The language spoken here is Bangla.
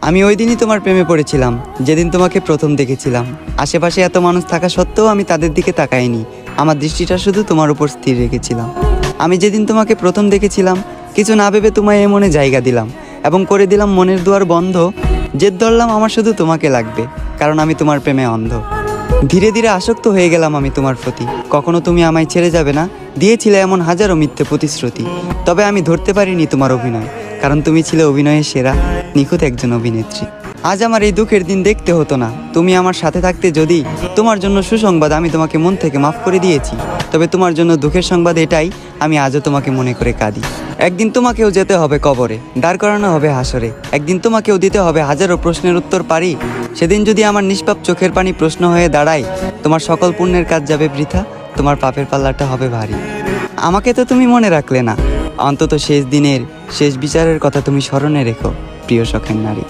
আমি ওই দিনই তোমার প্রেমে পড়েছিলাম, যেদিন তোমাকে প্রথম দেখেছিলাম। আশেপাশে এত মানুষ থাকা সত্ত্বেও আমি তাদের দিকে তাকাইনি, আমার দৃষ্টিটা শুধু তোমার উপর স্থির রেখেছিলাম। আমি যেদিন তোমাকে প্রথম দেখেছিলাম, কিছু না ভেবে তোমায় এ মনে জায়গা দিলাম এবং করে দিলাম মনের দুয়ার বন্ধ। জেদ ধরলাম আমার শুধু তোমাকে লাগবে, কারণ আমি তোমার প্রেমে অন্ধ। ধীরে ধীরে আসক্ত হয়ে গেলাম আমি তোমার প্রতি। কখনো তুমি আমায় ছেড়ে যাবে না দিয়েছিলে এমন হাজারো মিথ্যে প্রতিশ্রুতি। তবে আমি ধরতে পারিনি তোমার অভিনয়, কারণ তুমি ছিলে অভিনয়ের সেরা, নিখুঁত একজন অভিনেত্রী। আজ আমার এই দুঃখের দিন দেখতে হতো না তুমি আমার সাথে থাকতে। যদি তোমার জন্য সুসংবাদ, আমি তোমাকে মন থেকে মাফ করে দিয়েছি। তবে তোমার জন্য দুঃখের সংবাদ এটাই, আমি আজও তোমাকে মনে করে কাঁদি। একদিন তোমাকেও যেতে হবে কবরে, দাঁড় করানো হবে হাসরে। একদিন তোমাকেও দিতে হবে হাজারো প্রশ্নের উত্তর পারি। সেদিন যদি আমার নিষ্পাপ চোখের পানি প্রশ্ন হয়ে দাঁড়ায়, তোমার সকল পুণ্যের কাজ যাবে বৃথা, তোমার পাপের পাল্লাটা হবে ভারী। আমাকে তো তুমি মনে রাখলে না, অন্তত শেষ দিনের শেষ বিচারের কথা তুমি স্মরণে রেখো, প্রিয় শখের নারী।